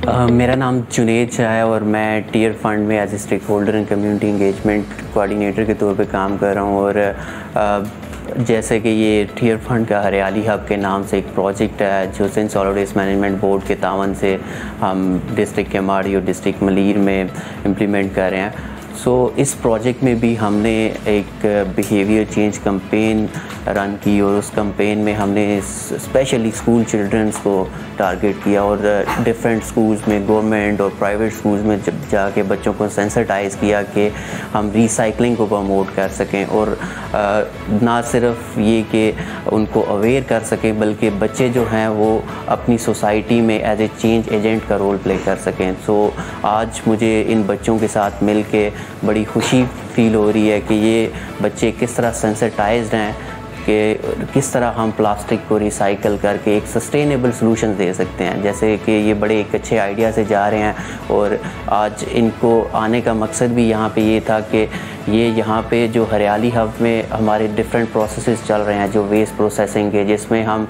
मेरा नाम जुनेद शाह है और मैं टीयर फंड में as a stakeholder and community engagement coordinator के तौर पे काम कर रहा हूँ। और जैसे कि ये टीयर फंड का हरियाली हब के नाम से एक प्रोजेक्ट है जो Sindh solid waste management board के तावन से हम डिस्ट्रिक्ट केमाड़ी और डिस्ट्रिक्ट मलीर में इम्प्लीमेंट कर रहे हैं। इस प्रोजेक्ट में भी हमने एक बिहेवियर चेंज कैंपेन रन की और उस कैंपेन में हमने स्पेशली स्कूल चिल्ड्रंस को टारगेट किया और डिफरेंट स्कूल्स में, गवर्नमेंट और प्राइवेट स्कूल्स में जब जाके बच्चों को सेंसिटाइज़ किया कि हम रिसाइकलिंग को प्रमोट कर सकें और ना सिर्फ ये कि उनको अवेयर कर सकें बल्कि बच्चे जो हैं वो अपनी सोसाइटी में एज ए चेंज एजेंट का रोल प्ले कर सकें। आज मुझे इन बच्चों के साथ मिल के बड़ी खुशी फील हो रही है कि ये बच्चे किस तरह सेंसिटाइज्ड हैं कि किस तरह हम प्लास्टिक को रिसाइकल करके एक सस्टेनेबल सॉल्यूशन दे सकते हैं। जैसे कि ये बड़े एक अच्छे आइडिया से जा रहे हैं और आज इनको आने का मकसद भी यहाँ पे ये था कि ये यहाँ पे जो हरियाली हब में हमारे डिफरेंट प्रोसेसेस चल रहे हैं जो वेस्ट प्रोसेसिंग के, जिसमें हम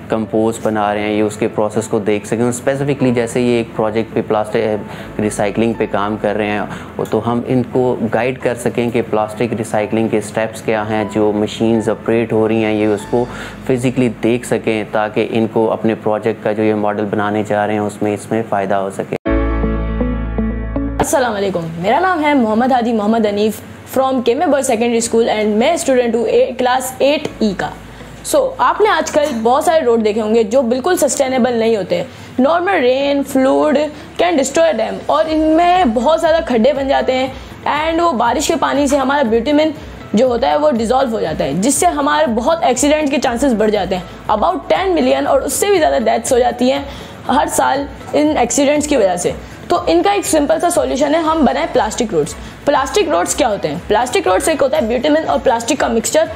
कंपोस्ट बना रहे हैं, ये उसके प्रोसेस को देख सकें। स्पेसिफिकली जैसे ये एक प्रोजेक्ट पे प्लास्टिक रिसाइकलिंग पे काम कर रहे हैं तो हम इनको गाइड कर सकें कि प्लास्टिक रिसाइकलिंग के स्टेप्स क्या हैं, जो मशीन्स ऑपरेट हो रही हैं ये उसको फिज़िकली देख सकें ताकि इनको अपने प्रोजेक्ट का जो ये मॉडल बनाने जा रहे हैं उसमें इसमें फ़ायदा हो सके। अस्सलाम वालेकुम, मेरा नाम है मोहम्मद हादी मोहम्मद अनीफ़ फ्रॉम केमे बॉय सेकेंडरी स्कूल एंड मैं स्टूडेंट हूँ क्लास 8E का। आपने आजकल बहुत सारे रोड देखे होंगे जो बिल्कुल सस्टेनेबल नहीं होते। Normal rain fluid can destroy dam और इनमें बहुत ज़्यादा खड्डे बन जाते हैं एंड वो बारिश के पानी से हमारा बिटुमेन जो होता है वो डिज़ोल्व हो जाता है, जिससे हमारे बहुत एक्सीडेंट के चांसेस बढ़ जाते हैं। अबाउट 10 मिलियन और उससे भी ज़्यादा डेथ्स हो जाती हैं हर साल इन एक्सीडेंट्स की वजह से। तो इनका एक सिंपल सा सॉल्यूशन है, हम बनाएं प्लास्टिक रोड्स। प्लास्टिक रोड्स क्या होते हैं? प्लास्टिक रोड्स एक होता है बिटुमेन और प्लास्टिक का मिक्सचर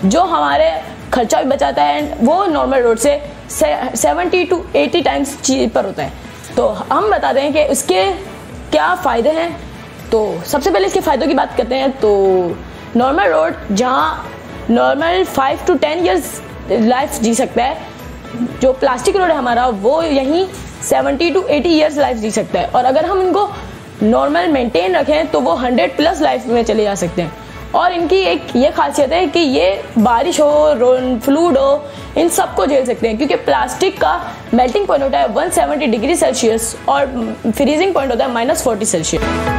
जो हमारे खर्चा भी बचाता है एंड वो नॉर्मल रोड से 70 to 80 टाइम्स चीपर होता है। तो हम बताते हैं कि इसके क्या फ़ायदे हैं। तो सबसे पहले इसके फ़ायदों की बात करते हैं। तो नॉर्मल रोड जहाँ नॉर्मल 5 to 10 ईयर्स लाइफ जी सकता है, जो प्लास्टिक रोड है हमारा वो यहीं 70 to 80 ईयर्स लाइफ जी सकता है। और अगर हम इनको नॉर्मल मेंटेन रखें तो वो 100+ लाइफ में चले जा सकते हैं। और इनकी एक ये खासियत है कि ये बारिश हो, फ्लूड हो, इन सब को झेल सकते हैं क्योंकि प्लास्टिक का मेल्टिंग पॉइंट होता है 170 डिग्री सेल्सियस और फ्रीजिंग पॉइंट होता है -40 सेल्सियस।